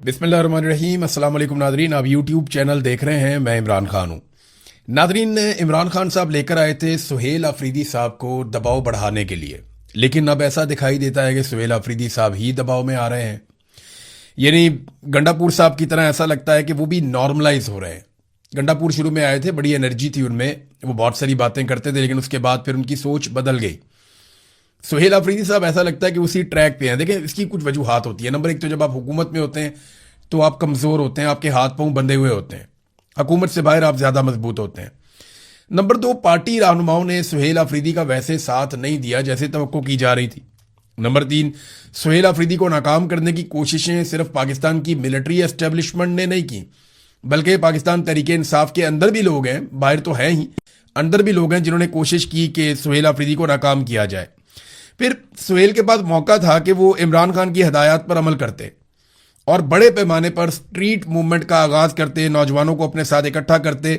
बिस्मिल्लाहिर्रहमानिर्रहीम। अस्सलाम वालेकुम नादरीन, आप यूट्यूब चैनल देख रहे हैं। मैं इमरान खान हूँ। नादरीन, इमरान खान साहब लेकर आए थे सुहेल अफरीदी साहब को दबाव बढ़ाने के लिए, लेकिन अब ऐसा दिखाई देता है कि सुहेल अफरीदी साहब ही दबाव में आ रहे हैं। यानी गंडापुर साहब की तरह ऐसा लगता है कि वो भी नॉर्मलाइज हो रहे हैं। गंडापुर शुरू में आए थे, बड़ी एनर्जी थी उनमें, वो बहुत सारी बातें करते थे, लेकिन उसके बाद फिर उनकी सोच बदल गई। सुहेल अफरीदी साहब ऐसा लगता है कि उसी ट्रैक पे हैं। देखें, इसकी कुछ वजूहात होती है। नंबर एक, तो जब आप हुकूमत में होते हैं तो आप कमज़ोर होते हैं, आपके हाथ पांव बंधे हुए होते हैं। हुकूमत से बाहर आप ज़्यादा मजबूत होते हैं। नंबर दो, पार्टी रहनुमाओं ने सुहेल अफरीदी का वैसे साथ नहीं दिया जैसे तवक्को की जा रही थी। नंबर तीन, सुहेल अफरीदी को नाकाम करने की कोशिशें सिर्फ पाकिस्तान की मिलिट्री एस्टेब्लिशमेंट ने नहीं की, बल्कि पाकिस्तान तहरीक इंसाफ के अंदर भी लोग हैं, बाहर तो हैं ही, अंदर भी लोग हैं जिन्होंने कोशिश की कि सुहेल अफरीदी को नाकाम किया जाए। फिर सुहेल के पास मौका था कि वो इमरान खान की हदायत पर अमल करते और बड़े पैमाने पर स्ट्रीट मूवमेंट का आगाज करते, नौजवानों को अपने साथ इकट्ठा करते।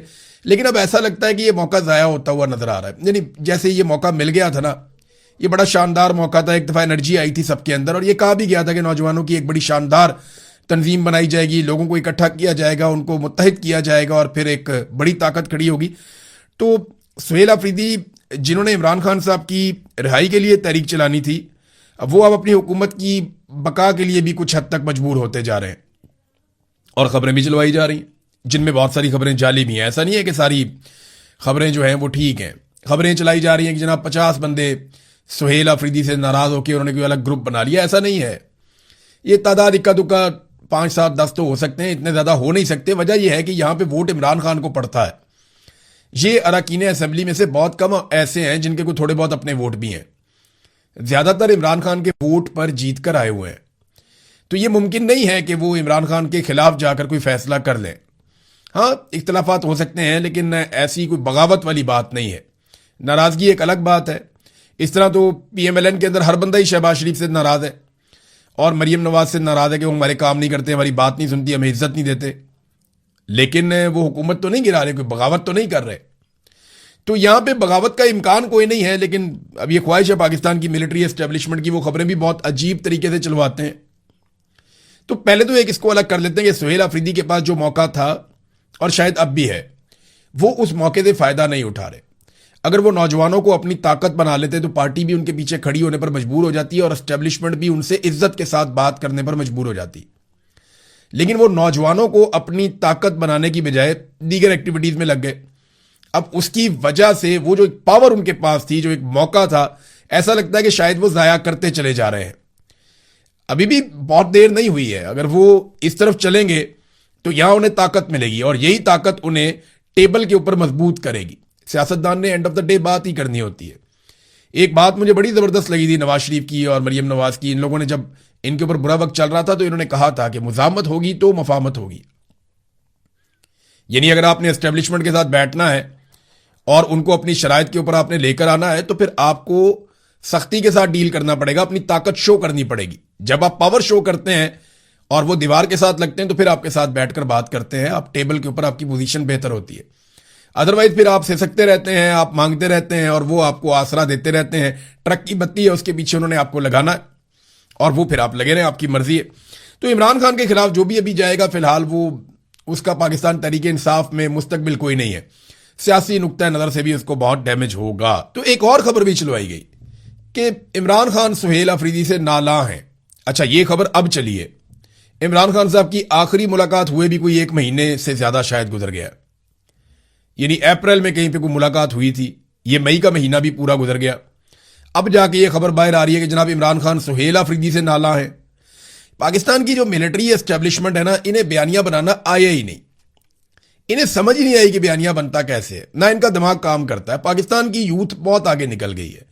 लेकिन अब ऐसा लगता है कि ये मौका ज़ाया होता हुआ नजर आ रहा है। यानी जैसे ये मौका मिल गया था ना, ये बड़ा शानदार मौका था। एक दफ़ा एनर्जी आई थी सबके अंदर और ये कहा भी गया था कि नौजवानों की एक बड़ी शानदार तंजीम बनाई जाएगी, लोगों को इकट्ठा किया जाएगा, उनको मुत्तहिद किया जाएगा और फिर एक बड़ी ताकत खड़ी होगी। तो सुहेल अफरीदी, जिन्होंने इमरान खान साहब की रिहाई के लिए तहरीक चलानी थी, वो अब अपनी हुकूमत की बका के लिए भी कुछ हद तक मजबूर होते जा रहे हैं और खबरें भी चलवाई जा रही हैं, जिनमें बहुत सारी खबरें जाली भी हैं। ऐसा नहीं है कि सारी खबरें जो हैं वो ठीक हैं। खबरें चलाई जा रही हैं कि जनाब 50 बंदे सुहेल अफरीदी से नाराज होकर उन्होंने कोई अलग ग्रुप बना लिया। ऐसा नहीं है। ये तादाद इक्का दुक्का 5, 7, 10 तो हो सकते हैं, इतने ज्यादा हो नहीं सकते। वजह यह है कि यहां पे वोट इमरान खान को पड़ता है। ये अरकान असेंबली में से बहुत कम ऐसे हैं जिनके को थोड़े बहुत अपने वोट भी हैं। ज्यादातर इमरान खान के वोट पर जीत कर आए हुए हैं। तो ये मुमकिन नहीं है कि वो इमरान खान के खिलाफ जाकर कोई फैसला कर लें। हाँ, इख्तलाफात हो सकते हैं, लेकिन ऐसी कोई बगावत वाली बात नहीं है। नाराजगी एक अलग बात है। इस तरह तो PMLN के अंदर हर बंदा ही शहबाज शरीफ से नाराज है और मरीम नवाज से नाराज है कि वो हमारे काम नहीं करते, हमारी बात नहीं सुनती, हमें इज्जत नहीं देते। लेकिन वो हुकूमत तो नहीं गिरा रहे, कोई बगावत तो नहीं कर रहे। तो यहां पे बगावत का इम्कान कोई नहीं है। लेकिन अब ये ख्वाहिश है पाकिस्तान की मिलिट्री एस्टेब्लिशमेंट की, वो खबरें भी बहुत अजीब तरीके से चलवाते हैं। तो पहले तो एक इसको अलग कर लेते हैं कि सुहेल अफरीदी के पास जो मौका था और शायद अब भी है, वो उस मौके से फायदा नहीं उठा रहे। अगर वो नौजवानों को अपनी ताकत बना लेते तो पार्टी भी उनके पीछे खड़ी होने पर मजबूर हो जाती है और एस्टेब्लिशमेंट भी उनसे इज्जत के साथ बात करने पर मजबूर हो जाती। लेकिन वो नौजवानों को अपनी ताकत बनाने की बजाय दीगर एक्टिविटीज में लग गए। अब उसकी वजह से वो जो एक पावर उनके पास थी, जो एक मौका था, ऐसा लगता है कि शायद वो जाया करते चले जा रहे हैं। अभी भी बहुत देर नहीं हुई है। अगर वो इस तरफ चलेंगे तो यहां उन्हें ताकत मिलेगी और यही ताकत उन्हें टेबल के ऊपर मजबूत करेगी। सियासतदान ने एंड ऑफ द डे बात ही करनी होती है। एक बात मुझे बड़ी जबरदस्त लगी थी नवाज शरीफ की और मरियम नवाज की। इन लोगों ने जब इनके ऊपर बुरा वक्त चल रहा था तो इन्होंने कहा था कि मुजामत होगी तो मफामत होगी। यानी अगर आपने एस्टेब्लिशमेंट के साथ बैठना है और उनको अपनी शराइत के ऊपर आपने लेकर आना है तो फिर आपको सख्ती के साथ डील करना पड़ेगा, अपनी ताकत शो करनी पड़ेगी। जब आप पावर शो करते हैं और वो दीवार के साथ लगते हैं तो फिर आपके साथ बैठकर बात करते हैं, आप टेबल के ऊपर, आपकी पोजीशन बेहतर होती है। अदरवाइज फिर आप सिसकते रहते हैं, आप मांगते रहते हैं और वो आपको आसरा देते रहते हैं। ट्रक की बत्ती है, उसके पीछे उन्होंने आपको लगाना है और वो फिर आप लगे रहे, आपकी मर्जी है। तो इमरान खान के खिलाफ जो भी अभी जाएगा, फिलहाल वो उसका पाकिस्तान तहरीक इंसाफ में मुस्तकबिल कोई नहीं है। सियासी नुक्ता नजर से भी उसको बहुत डैमेज होगा। तो एक और खबर भी चलवाई गई कि इमरान खान सुहेल अफरीदी से नाला हैं। अच्छा, ये खबर अब चली है। इमरान खान साहब की आखिरी मुलाकात हुए भी कोई 1 महीने से ज्यादा शायद गुजर गया। यानी अप्रैल में कहीं पे कोई मुलाकात हुई थी, ये मई का महीना भी पूरा गुजर गया। अब जाके ये खबर बाहर आ रही है कि जनाब इमरान खान सुहेल अफरीदी से नाला है। पाकिस्तान की जो मिलिट्री एस्टेब्लिशमेंट है ना, इन्हें बयानिया बनाना आया ही नहीं। इन्हें समझ ही नहीं आई कि बयानिया बनता कैसे है, ना इनका दिमाग काम करता है। पाकिस्तान की यूथ बहुत आगे निकल गई है,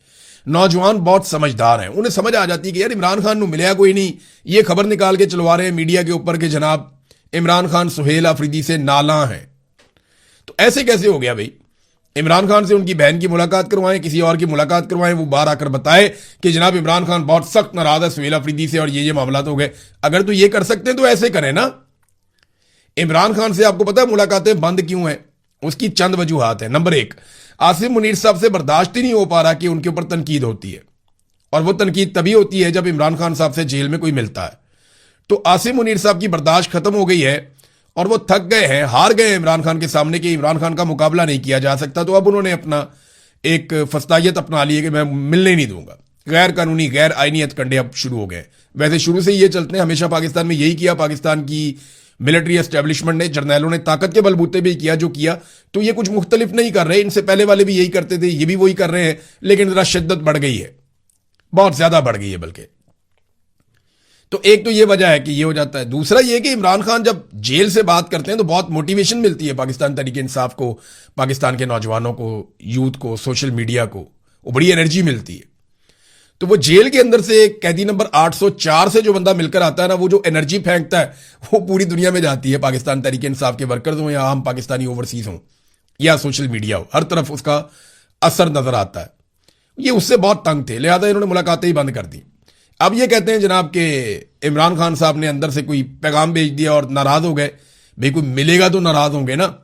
नौजवान बहुत समझदार हैं। उन्हें समझ आ जाती है कि यार इमरान खान को मिलया कोई नहीं, ये खबर निकाल के चलवा रहे हैं मीडिया के ऊपर कि जनाब इमरान खान सुहेल अफरीदी से नाला है। तो ऐसे कैसे हो गया भाई? इमरान खान से उनकी बहन की मुलाकात करवाएं, किसी और की मुलाकात करवाएं, वो बाहर आकर बताए कि जनाब इमरान खान बहुत सख्त नाराज है सुहेल अफरीदी से और ये मामला हो गए। अगर तो ये कर सकते हैं तो ऐसे करें ना। इमरान खान से आपको पता है मुलाकातें बंद क्यों हैं? उसकी चंद वजूहात है। नंबर 1, आसिफ मुनीर साहब से बर्दाश्त ही नहीं हो पा रहा कि उनके ऊपर तनकीद होती है, और वो तनकीद तभी होती है जब इमरान खान साहब से जेल में कोई मिलता है। तो आसिम मुनीर साहब की बर्दाश्त खत्म हो गई है और वो थक गए हैं, हार गए इमरान खान के सामने कि इमरान खान का मुकाबला नहीं किया जा सकता। तो अब उन्होंने अपना एक फस्तायत अपना ली है कि मैं मिलने नहीं दूंगा। गैर कानूनी गैर आईनी हथकंडे अब शुरू हो गए। वैसे शुरू से ये चलते हैं, हमेशा पाकिस्तान में यही किया। पाकिस्तान की मिलिट्री एस्टेब्लिशमेंट ने, जर्नैलों ने ताकत के बलबूते भी किया जो किया। तो ये कुछ मुख्तलिफ नहीं कर रहे, इनसे पहले वाले भी यही करते थे, ये भी वही कर रहे हैं, लेकिन जरा शिद्दत बढ़ गई है, बहुत ज्यादा बढ़ गई है बल्कि। तो एक तो ये वजह है कि ये हो जाता है। दूसरा ये कि इमरान खान जब जेल से बात करते हैं तो बहुत मोटिवेशन मिलती है पाकिस्तान तहरीक इंसाफ को, पाकिस्तान के नौजवानों को, यूथ को, सोशल मीडिया को, वो बड़ी एनर्जी मिलती है। तो वो जेल के अंदर से कैदी नंबर 804 से जो बंदा मिलकर आता है ना, वो जो एनर्जी फेंकता है वो पूरी दुनिया में जाती है। पाकिस्तान तहरीक इंसाफ के वर्कर्स हों या आम पाकिस्तानी ओवरसीज हों या सोशल मीडिया हो, हर तरफ उसका असर नजर आता है। ये उससे बहुत तंग थे, लिहाजा इन्होंने मुलाकातें ही बंद कर दी। अब ये कहते हैं जनाब के इमरान खान साहब ने अंदर से कोई पैगाम भेज दिया और नाराज हो गए। भाई कोई मिलेगा तो नाराज होंगे ना,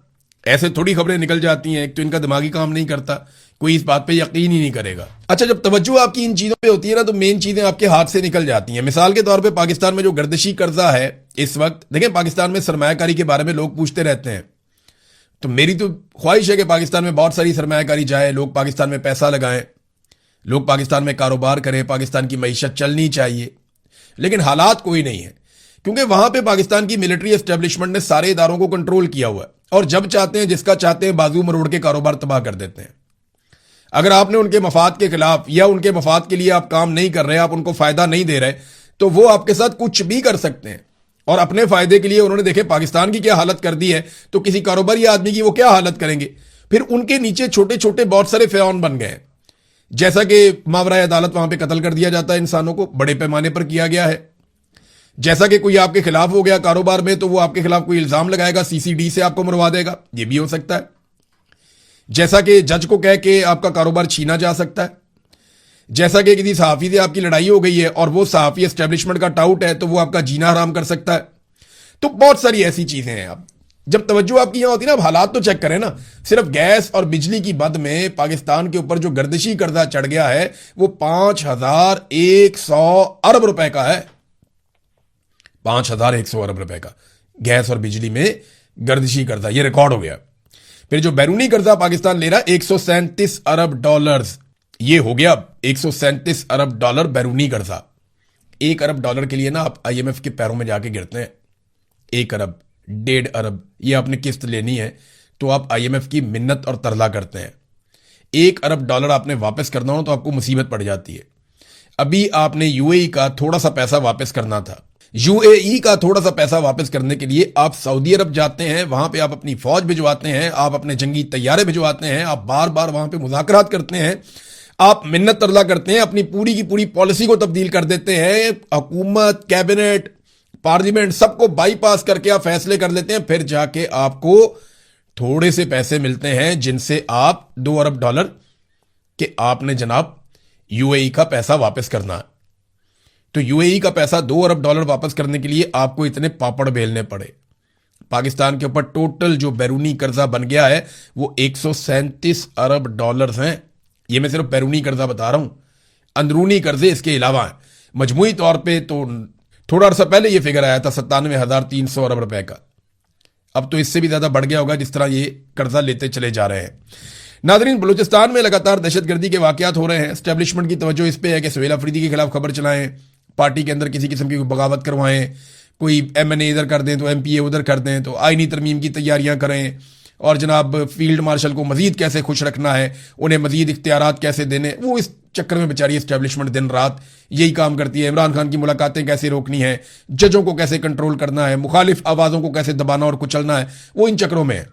ऐसे थोड़ी खबरें निकल जाती हैं। एक तो इनका दिमागी काम नहीं करता, कोई इस बात पे यकीन ही नहीं करेगा। अच्छा, जब तवज्जो आपकी इन चीजों पे होती है ना, तो मेन चीजें आपके हाथ से निकल जाती हैं। मिसाल के तौर पे पाकिस्तान में जो गर्दिशी कर्जा है इस वक्त, देखें पाकिस्तान में सरमायाकारी के बारे में लोग पूछते रहते हैं। तो मेरी तो ख्वाहिश है कि पाकिस्तान में बहुत सारी सरमायाकारी जाए, लोग पाकिस्तान में पैसा लगाएं, लोग पाकिस्तान में कारोबार करें, पाकिस्तान की मईशत चलनी चाहिए। लेकिन हालात कोई नहीं है, क्योंकि वहां पे पाकिस्तान की मिलिट्री एस्टेब्लिशमेंट ने सारे इदारों को कंट्रोल किया हुआ है और जब चाहते हैं जिसका चाहते हैं बाजू मरोड़ के कारोबार तबाह कर देते हैं। अगर आपने उनके मफाद के खिलाफ या उनके मफाद के लिए आप काम नहीं कर रहे, आप उनको फायदा नहीं दे रहे, तो वो आपके साथ कुछ भी कर सकते हैं। और अपने फायदे के लिए उन्होंने देखे पाकिस्तान की क्या हालत कर दी है, तो किसी कारोबारी आदमी की वो क्या हालत करेंगे। फिर उनके नीचे छोटे छोटे बहुत सारे फ़िरौन बन गए, जैसा कि मावराए अदालत वहां पे कत्ल कर दिया जाता है इंसानों को, बड़े पैमाने पर किया गया है। जैसा कि कोई आपके खिलाफ हो गया कारोबार में, तो वो आपके खिलाफ कोई इल्जाम लगाएगा, सीसीडी से आपको मरवा देगा, ये भी हो सकता है। जैसा कि जज को कह के आपका कारोबार छीना जा सकता है। जैसा कि किसी सहाफी से आपकी लड़ाई हो गई है और वो सहाफी एस्टेब्लिशमेंट का टाउट है, तो वो आपका जीना हराम कर सकता है। तो बहुत सारी ऐसी चीजें हैं। आप जब तवज्जो आपकी यहां होती है ना, अब हालात तो चेक करें ना। सिर्फ गैस और बिजली की बद में पाकिस्तान के ऊपर जो गर्दिशी कर्जा चढ़ गया है वो 5100 अरब रुपए का है। 5100 अरब रुपए का गैस और बिजली में गर्दिशी कर्जा, ये रिकॉर्ड हो गया। फिर जो बैरूनी कर्जा पाकिस्तान ले रहा है 137 अरब डॉलर्स, ये हो गया 137 अरब डॉलर बैरूनी कर्जा। 1 अरब डॉलर के लिए ना आप IMF के पैरों में जाके गिरते हैं। 1 अरब 1.5 अरब ये आपने किस्त लेनी है तो आप IMF की मिन्नत और तरला करते हैं। 1 अरब डॉलर आपने वापस करना हो तो आपको मुसीबत पड़ जाती है। अभी आपने UAE का थोड़ा सा पैसा वापस करना था। UAE का थोड़ा सा पैसा वापस करने के लिए आप सऊदी अरब जाते हैं, वहां पे आप अपनी फौज भिजवाते हैं, आप अपने जंगी तैयारे भिजवाते हैं, आप बार बार वहां पे मुज़ाकरात करते हैं, आप मिन्नत तरला करते हैं, अपनी पूरी की पूरी पॉलिसी को तब्दील कर देते हैं, हुकूमत, कैबिनेट, पार्लियामेंट सबको बाईपास करके आप फैसले कर लेते हैं। फिर जाके आपको थोड़े से पैसे मिलते हैं जिनसे आप 2 अरब डॉलर के आपने जनाब UAE का पैसा वापस करना है। तो UAE का पैसा 2 अरब डॉलर वापस करने के लिए आपको इतने पापड़ बेलने पड़े। पाकिस्तान के ऊपर टोटल जो बैरूनी कर्जा बन गया है वो 137 अरब डॉलर्स हैं। ये मैं सिर्फ बैरूनी कर्जा बता रहा हूं, अंदरूनी कर्जे इसके अलावा हैं। मजमूई तौर पे तो थोड़ा अर्सा पहले ये फिगर आया था 97,300 अरब रुपए का, अब तो इससे भी ज्यादा बढ़ गया होगा जिस तरह ये कर्जा लेते चले जा रहे हैं। नादरीन, बलूचिस्तान में लगातार दहशतगर्दी के वाकयात हो रहे हैं। एस्टेब्लिशमेंट की तवज्जो इस पे है कि सुहेल अफरीदी के खिलाफ खबर चलाएं, पार्टी के अंदर किसी किस्म की बगावत करवाएं, कोई MNA इधर कर दें तो MPA उधर कर दें, तो आईनी तरमीम की तैयारियां करें, और जनाब फील्ड मार्शल को मजीद कैसे खुश रखना है, उन्हें मजीद इख्तियारात कैसे देने, वो इस चक्कर में बेचारी एस्टेब्लिशमेंट दिन रात यही काम करती है। इमरान खान की मुलाकातें कैसे रोकनी है, जजों को कैसे कंट्रोल करना है, मुखालिफ आवाजों को कैसे दबाना और कुचलना है, वो इन चक्करों में है।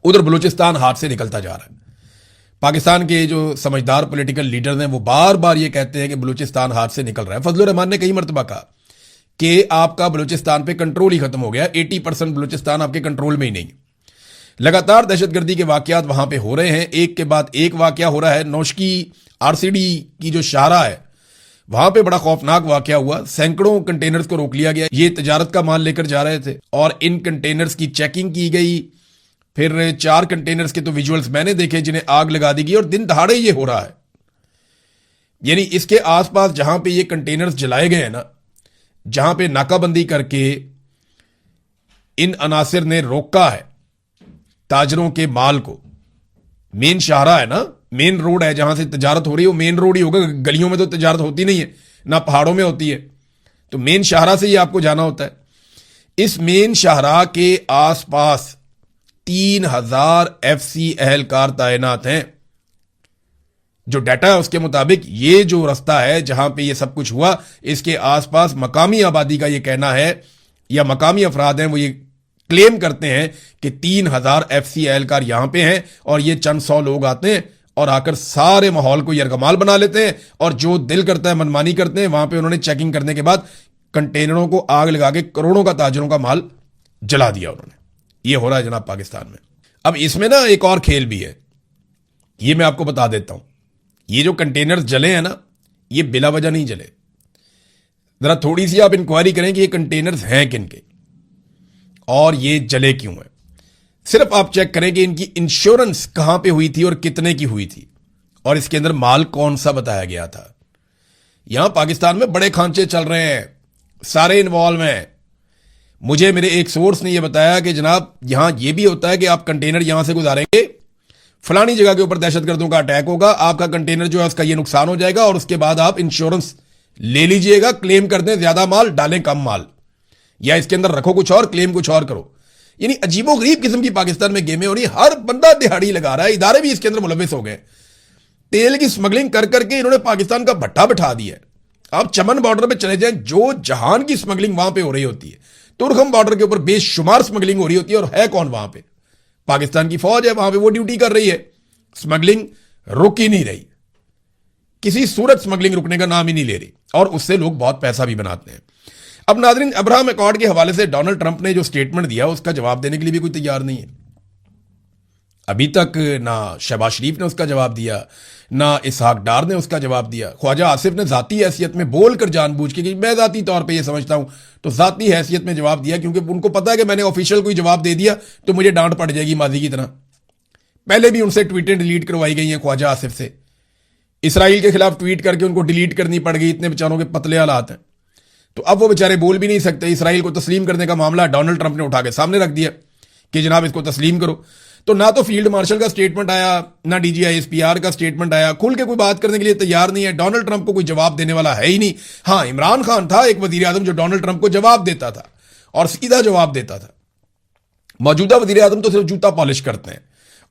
उधर बलूचिस्तान हाथ से निकलता जा रहा है। पाकिस्तान के जो समझदार पॉलिटिकल लीडर्स हैं वो बार बार ये कहते हैं कि बलूचिस्तान हाथ से निकल रहा है। फजलुर रहमान ने कई मरतबा कहा कि आपका बलूचिस्तान पे कंट्रोल ही खत्म हो गया, 80% बलूचिस्तान आपके कंट्रोल में ही नहीं। लगातार दहशतगर्दी के वाकयात वहां पे हो रहे हैं, एक के बाद एक वाकया हो रहा है। नौशकी RCD की जो शाहरा है वहां पे बड़ा खौफनाक वाकया हुआ, सैकड़ों कंटेनर्स को रोक लिया गया। ये तजारत का माल लेकर जा रहे थे और इन कंटेनर्स की चेकिंग की गई। फिर 4 कंटेनर्स के तो विजुअल्स मैंने देखे जिन्हें आग लगा दी गई, और दिन दहाड़े ये हो रहा है। यानी इसके आसपास जहां पे ये कंटेनर्स जलाए गए हैं ना, जहां पे नाकाबंदी करके इन अनासिर ने रोका है ताजरों के माल को। मेन शाहरा है ना, मेन रोड है जहां से तजारत हो रही है, वो मेन रोड ही होगा। गलियों में तो तजारत होती नहीं है, ना पहाड़ों में होती है, तो मेन शाहरा से ही आपको जाना होता है। इस मेन शाहरा के आसपास 3000 FC एहलकार तैनात हैं। जो डाटा है उसके मुताबिक ये जो रास्ता है जहां पे ये सब कुछ हुआ, इसके आसपास मकामी आबादी का ये कहना है, या मकामी अफराद हैं वो ये क्लेम करते हैं कि 3000 FC एहलकार यहां पे हैं, और ये चंद 100 लोग आते हैं और आकर सारे माहौल को यरगमाल बना लेते हैं, और जो दिल करता है मनमानी करते हैं। वहां पे उन्होंने चेकिंग करने के बाद कंटेनरों को आग लगा के करोड़ों का ताजरों का माल जला दिया उन्होंने। ये हो रहा है जनाब पाकिस्तान में। अब इसमें ना एक और खेल भी है, ये मैं आपको बता देता हूं। ये जो कंटेनर्स जले हैं ना, ये बिला वजह नहीं जले। जरा थोड़ी सी आप इंक्वायरी करें कि ये कंटेनर्स हैं किनके और ये जले क्यों हैं। सिर्फ आप चेक करें कि इनकी इंश्योरेंस कहां पे हुई थी और कितने की हुई थी, और इसके अंदर माल कौन सा बताया गया था। यहां पाकिस्तान में बड़े खांचे चल रहे हैं, सारे इन्वॉल्व हैं। मुझे मेरे एक सोर्स ने यह बताया कि जनाब यहां यह भी होता है कि आप कंटेनर यहां से गुजारेंगे, फलानी जगह के ऊपर दहशतगर्दों का अटैक होगा, आपका कंटेनर जो है उसका यह नुकसान हो जाएगा, और उसके बाद आप इंश्योरेंस ले लीजिएगा, क्लेम कर दें ज्यादा माल, डालें कम माल, या इसके अंदर रखो कुछ और, क्लेम कुछ और करो। यानी अजीबो गरीब किस्म की पाकिस्तान में गेमें हो रही, हर बंदा दिहाड़ी लगा रहा है, इदारे भी इसके अंदर मुलविस हो गए। तेल की स्मगलिंग कर करके इन्होंने पाकिस्तान का भट्टा बिठा दिया है। आप चमन बॉर्डर पे चले जाएं, जो जहान की स्मगलिंग वहां पे हो रही होती है, तुर्खम बॉर्डर के ऊपर बेशुमार स्मगलिंग हो रही होती है, और है कौन वहां पे? पाकिस्तान की फौज है वहां पे, वो ड्यूटी कर रही है। स्मगलिंग रुक ही नहीं रही, किसी सूरत स्मगलिंग रुकने का नाम ही नहीं ले रही, और उससे लोग बहुत पैसा भी बनाते हैं। अब नाज़रीन, अब्राहम अकॉर्ड के हवाले से डोनाल्ड ट्रंप ने जो स्टेटमेंट दिया उसका जवाब देने के लिए भी कोई तैयार नहीं है। अभी तक ना शहबाज शरीफ ने उसका जवाब दिया, ना इसहाक डार ने उसका जवाब दिया। ख्वाजा आसिफ ने जाती हैसियत में बोलकर जानबूझ के, कि मैं जाती तौर पे ये समझता हूं, तो जाती हैसियत में जवाब दिया, क्योंकि उनको पता है कि मैंने ऑफिशियल कोई जवाब दे दिया तो मुझे डांट पड़ जाएगी माजी की तरह। पहले भी उनसे ट्वीटें डिलीट करवाई गई हैं ख्वाजा आसिफ से, इसराइल के खिलाफ ट्वीट करके उनको डिलीट करनी पड़ गई, इतने बेचारों के पतले हालात हैं। तो अब वो बेचारे बोल भी नहीं सकते। इसराइल को तस्लीम करने का मामला डोनाल्ड ट्रंप ने उठा के सामने रख दिया कि जनाब इसको तस्लीम करो। तो ना तो फील्ड मार्शल का स्टेटमेंट आया, ना DGISPR का स्टेटमेंट आया, खुल के कोई बात करने के लिए तैयार नहीं है। डोनाल्ड ट्रंप को कोई जवाब देने वाला है ही नहीं। हाँ, इमरान खान था एक वजीर आजम जो डोनाल्ड ट्रंप को जवाब देता था, और सीधा जवाब देता था। मौजूदा वजीर आजम तो सिर्फ जूता पॉलिश करते हैं,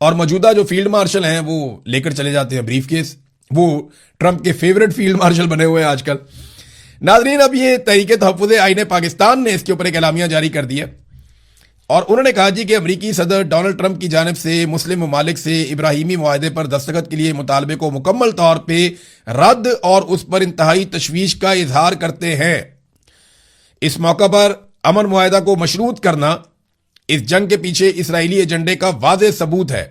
और मौजूदा जो फील्ड मार्शल हैं वो लेकर चले जाते हैं ब्रीफ केस। वो ट्रंप के फेवरेट फील्ड मार्शल बने हुए हैं आजकल। नाजरीन, अब ये तहरीक तहफ़्फ़ुज़ आईन पाकिस्तान ने इसके ऊपर एक एलामिया जारी कर दिया, और उन्होंने कहा जी कि अमरीकी सदर डोनाल्ड ट्रंप की जानिब से मुस्लिम ममालिक से इब्राहीमी मुआहदे पर दस्तखत के लिए मुतालबे को मुकम्मल तौर पर रद्द और उस पर इंतहाई तशवीश का इजहार करते हैं। इस मौका पर अमन मुआहदा को मशरूत करना इस जंग के पीछे इसराइली एजेंडे का वाज़ेह सबूत है।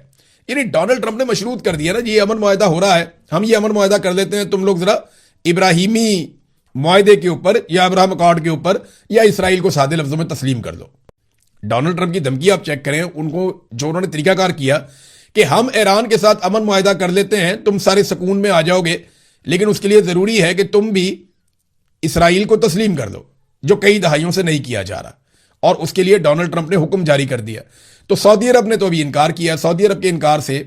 यानी डोनाल्ड ट्रंप ने मशरूत कर दिया ना जी, ये अमन मुआहदा हो रहा है, हम ये अमन मुआहदा कर लेते हैं, तुम लोग जरा इब्राहीमी मुआहदे के ऊपर या अब्राहम अकॉर्ड के ऊपर या इसराइल को सादे लफ्जों में तस्लीम कर दो। डोनाल्ड ट्रंप की धमकी आप चेक करें, उनको जो उन्होंने तरीकाकार किया कि हम ईरान के साथ अमन मुआहदा कर लेते हैं, तुम सारे सुकून में आ जाओगे, लेकिन उसके लिए जरूरी है कि तुम भी इसराइल को तस्लीम कर दो, जो कई दहाइयों से नहीं किया जा रहा। और उसके लिए डोनाल्ड ट्रंप ने हुक्म जारी कर दिया। तो सऊदी अरब ने तो अभी इनकार किया। सऊदी अरब के इनकार से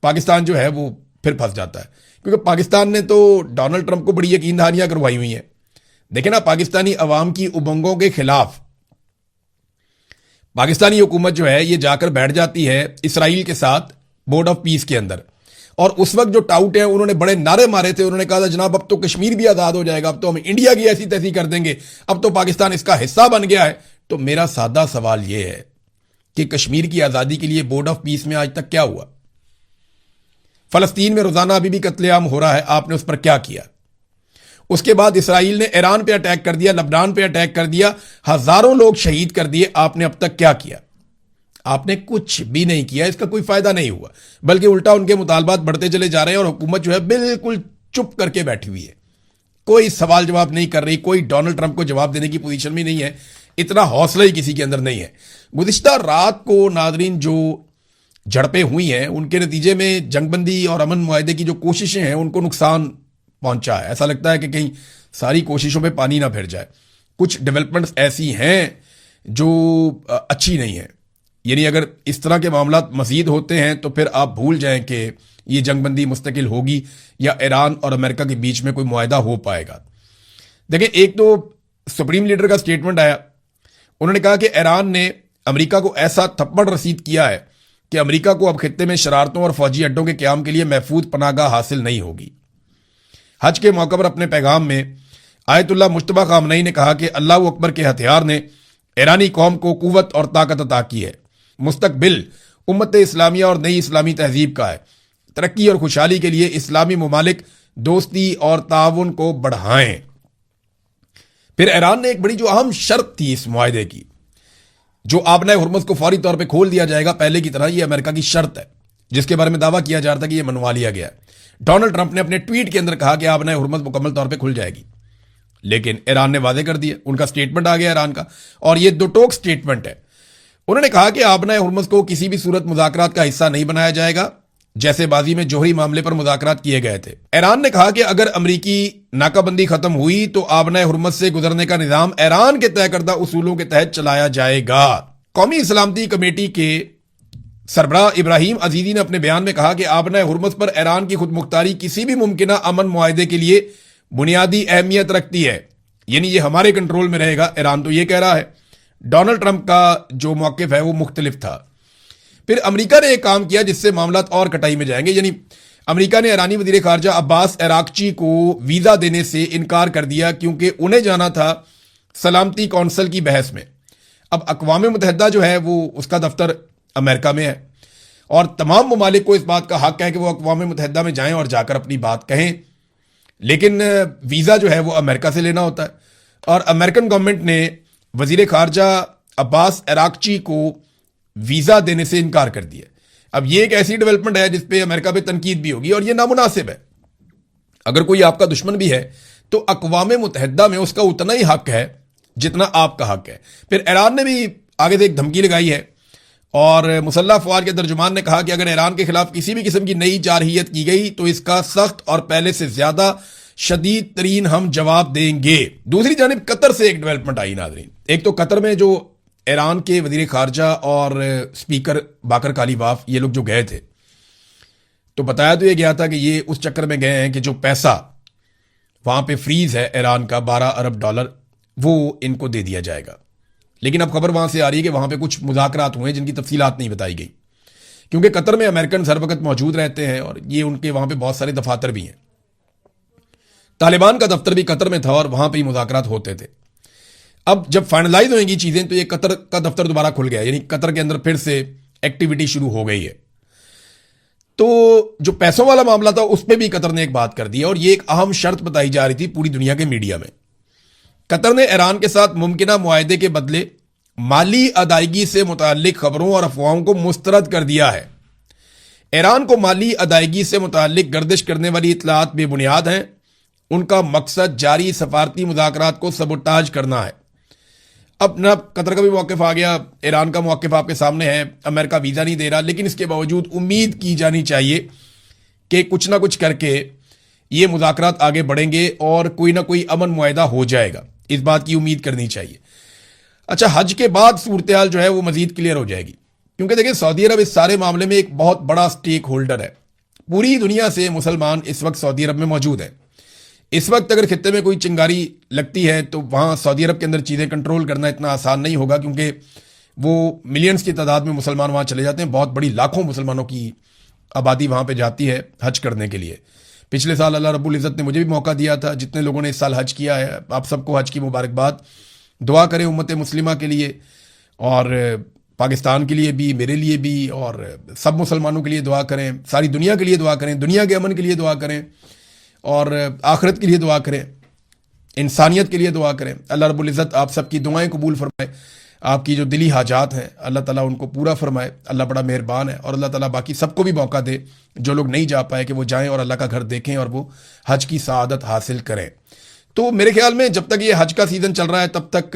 पाकिस्तान जो है वो फिर फंस जाता है, क्योंकि पाकिस्तान ने तो डोनाल्ड ट्रंप को बड़ी यकीन दहानियां करवाई हुई हैं। देखें ना, पाकिस्तानी अवाम की उमंगों के खिलाफ पाकिस्तानी हुकूमत जो है ये जाकर बैठ जाती है इसराइल के साथ बोर्ड ऑफ पीस के अंदर। और उस वक्त जो टाउट है उन्होंने बड़े नारे मारे थे, उन्होंने कहा था जनाब अब तो कश्मीर भी आज़ाद हो जाएगा, अब तो हम इंडिया की ऐसी तैसी कर देंगे, अब तो पाकिस्तान इसका हिस्सा बन गया है। तो मेरा सादा सवाल यह है कि कश्मीर की आज़ादी के लिए बोर्ड ऑफ पीस में आज तक क्या हुआ? फलस्तीन में रोजाना अभी भी कत्लेआम हो रहा है, आपने उस पर क्या किया? उसके बाद इसराइल ने ईरान पे अटैक कर दिया, लबनान पे अटैक कर दिया, हजारों लोग शहीद कर दिए, आपने अब तक क्या किया? आपने कुछ भी नहीं किया। इसका कोई फायदा नहीं हुआ, बल्कि उल्टा उनके मुतालबात बढ़ते चले जा रहे हैं, और हुकूमत जो है बिल्कुल चुप करके बैठी हुई है, कोई सवाल जवाब नहीं कर रही, कोई डोनाल्ड ट्रंप को जवाब देने की पोजीशन में नहीं है, इतना हौसला ही किसी के अंदर नहीं है। गुज़िश्ता रात को नाज़रीन जो झड़पें हुई हैं उनके नतीजे में जंगबंदी और अमन मुआहदे की जो कोशिशें हैं उनको नुकसान पहुंचा है। ऐसा लगता है कि कहीं सारी कोशिशों पे पानी ना फिर जाए। कुछ डेवलपमेंट्स ऐसी हैं जो अच्छी नहीं है। यानी अगर इस तरह के मामला मजीद होते हैं तो फिर आप भूल जाएं कि ये जंगबंदी मुस्तकिल होगी या ईरान और अमेरिका के बीच में कोई मुआहदा हो पाएगा। देखिए, एक तो सुप्रीम लीडर का स्टेटमेंट आया, उन्होंने कहा कि ईरान ने अमेरिका को ऐसा थप्पड़ रसीद किया है कि अमेरिका को अब खित्ते में शरारतों और फौजी अड्डों के क्याम के लिए महफूज पनाहगाह हासिल नहीं होगी। हज के मौके पर अपने पैगाम में आयतुल्लाह मुश्तबा खामनई ने कहा कि अल्लाह अकबर के हथियार ने ईरानी कौम को कुव्वत और ताकत अता की है। मुस्तकबिल उम्मत इस्लामिया और नई इस्लामी तहजीब का है। तरक्की और खुशहाली के लिए इस्लामी ममालिक दोस्ती और ताउन को बढ़ाएं। फिर ईरान ने एक बड़ी जो अहम शर्त थी इस मुआहदे की, जो आबनाए हुर्मुज़ को फौरी तौर पे खोल दिया जाएगा पहले की तरह, यह अमेरिका की शर्त है, जिसके बारे में दावा किया जा रहा था कि यह मनवा लिया गया। डोनाल्ड ट्रंप ने अपने ट्वीट के अंदर कहा कि आबनाए हुर्मुज़ मुकम्मल तौर पे खुल जाएगी, लेकिन ईरान ने वादे कर दिया। उनका स्टेटमेंट आ गया ईरान का, और यह दो टोक स्टेटमेंट है। उन्होंने कहा कि आबनाए हुर्मुज़ को किसी भी सूरत मुज़ाकरात का हिस्सा नहीं बनाया जाएगा, जैसे बाजी में जोहरी मामले पर मुज़ाकरात किए गए थे। ईरान ने कहा कि अगर अमरीकी नाकाबंदी खत्म हुई तो आबनाए हुर्मुज़ से गुजरने का निजाम ईरान के तय करदा उसूलों के तहत चलाया जाएगा। कौमी सलामती कमेटी के सरबराह इब्राहिम अजीजी ने अपने बयान में कहा कि आबनाए हुर्मुज़ पर ईरान की खुद मुख्तारी किसी भी मुमकिन अमन मुआहदे के लिए बुनियादी अहमियत रखती है, यानी ये हमारे कंट्रोल में रहेगा, ईरान तो ये कह रहा है। डोनाल्ड ट्रंप का जो मौक़िफ़ है वो मुख्तलिफ था। फिर अमेरिका ने एक काम किया जिससे मामला और कटाई में जाएंगे, यानी अमेरिका ने ईरानी वज़ीर ख़ारजा अब्बास अरागची को वीज़ा देने से इनकार कर दिया, क्योंकि उन्हें जाना था सलामती कौंसिल की बहस में। अब अक़वाम मुत्तहिदा जो है वो उसका दफ्तर अमेरिका में है, और तमाम ममालिक को इस बात का हक है कि वो अक़वाम मुत्तहिदा में जाएं और जाकर अपनी बात कहें, लेकिन वीज़ा जो है वो अमेरिका से लेना होता है। और अमेरिकन गवर्नमेंट ने वज़ीर ख़ारजा अब्बास अरागची को वीज़ा देने से इनकार कर दिया। अब ये एक ऐसी डेवलपमेंट है जिसपे अमेरिका पे तनकीद भी होगी, और ये नामुनासिब है। अगर कोई आपका दुश्मन भी है तो अक़वाम मुत्तहिदा में उसका उतना ही हक है जितना आपका हक है। फिर ईरान ने भी आगे से एक धमकी लगाई है, और मुसल्लह अफ़वाज के तर्जुमान ने कहा कि अगर ईरान के खिलाफ किसी भी किस्म की नई जारहियत की गई तो इसका सख्त और पहले से ज्यादा शदीद तरीन हम जवाब देंगे। दूसरी जानिब कतर से एक डेवलपमेंट आई नाज़रीन। एक तो कतर में जो ईरान के वज़ीर ख़ारजा और स्पीकर बाकर कालीबाफ ये लोग जो गए थे, तो बताया तो ये गया था कि ये उस चक्कर में गए हैं कि जो पैसा वहां पे फ्रीज है ईरान का $12 अरब, वो इनको दे दिया जाएगा। लेकिन अब खबर वहां से आ रही है कि वहां पे कुछ मुज़ाकरात हुए जिनकी तफसीलात नहीं बताई गई, क्योंकि कतर में अमेरिकन हर वक्त मौजूद रहते हैं और ये उनके वहां पे बहुत सारे दफातर भी हैं। तालिबान का दफ्तर भी कतर में था और वहां पे ही मुज़ाकरात होते थे। अब जब फाइनलाइज होंगी चीजें तो ये कतर का दफ्तर दोबारा खुल गया, यानी कतर के अंदर फिर से एक्टिविटी शुरू हो गई है। तो जो पैसों वाला मामला था उस पर भी कतर ने एक बात कर दी, और ये एक अहम शर्त बताई जा रही थी पूरी दुनिया के मीडिया में। कतर ने ईरान के साथ मुमकिन मुआहदे के बदले माली अदायगी से मुताल्लिक खबरों और अफवाहों को मुस्तरद कर दिया है। ईरान को माली अदायगी से मुताल्लिक गर्दिश करने वाली इतलात बेबुनियाद हैं। उनका मकसद जारी सफारती मुज़ाकरात को सबोटाज करना है। अब ना कतर का भी मौक़िफ़ आ गया, ईरान का मौक़िफ़ आपके सामने है। अमेरिका वीज़ा नहीं दे रहा, लेकिन इसके बावजूद उम्मीद की जानी चाहिए कि कुछ ना कुछ करके ये मुज़ाकरात आगे बढ़ेंगे और कोई ना कोई अमन मुआहदा हो जाएगा। इस बात की उम्मीद करनी चाहिए। अच्छा, हज के बाद सूरत हाल जो है वो मजीद क्लियर हो जाएगी, क्योंकि देखिए सऊदी अरब इस सारे मामले में एक बहुत बड़ा स्टेक होल्डर है। पूरी दुनिया से मुसलमान इस वक्त सऊदी अरब में मौजूद हैं। इस वक्त अगर खित्ते में कोई चिंगारी लगती है तो वहाँ सऊदी अरब के अंदर चीज़ें कंट्रोल करना इतना आसान नहीं होगा, क्योंकि वो मिलियंस की तादाद में मुसलमान वहाँ चले जाते हैं। बहुत बड़ी लाखों मुसलमानों की आबादी वहाँ पे जाती है हज करने के लिए। पिछले साल अल्लाह रब्बुल इज़्ज़त ने मुझे भी मौका दिया था। जितने लोगों ने इस साल हज किया है, आप सबको हज की मुबारकबाद। दुआ करें उम्मत मुस्लिमा के लिए और पाकिस्तान के लिए भी, मेरे लिए भी, और सब मुसलमानों के लिए दुआ करें। सारी दुनिया के लिए दुआ करें, दुनिया के अमन के लिए दुआ करें, और आखिरत के लिए दुआ करें, इंसानियत के लिए दुआ करें। अल्लाह रब्बुल इज़्ज़त आप सबकी दुआएं कबूल फरमाए। आपकी जो दिली हाजात हैं अल्लाह ताला उनको पूरा फरमाए। अल्लाह बड़ा मेहरबान है, और अल्लाह ताला बाकी सबको भी मौका दे जो लोग नहीं जा पाए कि वो जाएं और अल्लाह का घर देखें और वो हज की सआदत हासिल करें। तो मेरे ख्याल में जब तक ये हज का सीज़न चल रहा है तब तक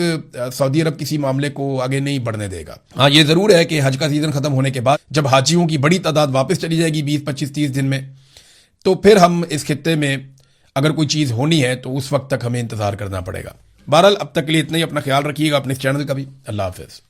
सऊदी अरब किसी मामले को आगे नहीं बढ़ने देगा। हाँ, ये ज़रूर है कि हज का सीज़न ख़त्म होने के बाद जब हाजियों की बड़ी तादाद वापस चली जाएगी 20, 25, 30 दिन में, तो फिर हम इस खित्ते में अगर कोई चीज़ होनी है तो उस वक्त तक हमें इंतज़ार करना पड़ेगा। बहरहाल अब तक के लिए इतना ही। अपना ख्याल रखिएगा, अपने इस चैनल का भी। अल्लाह हाफिज़।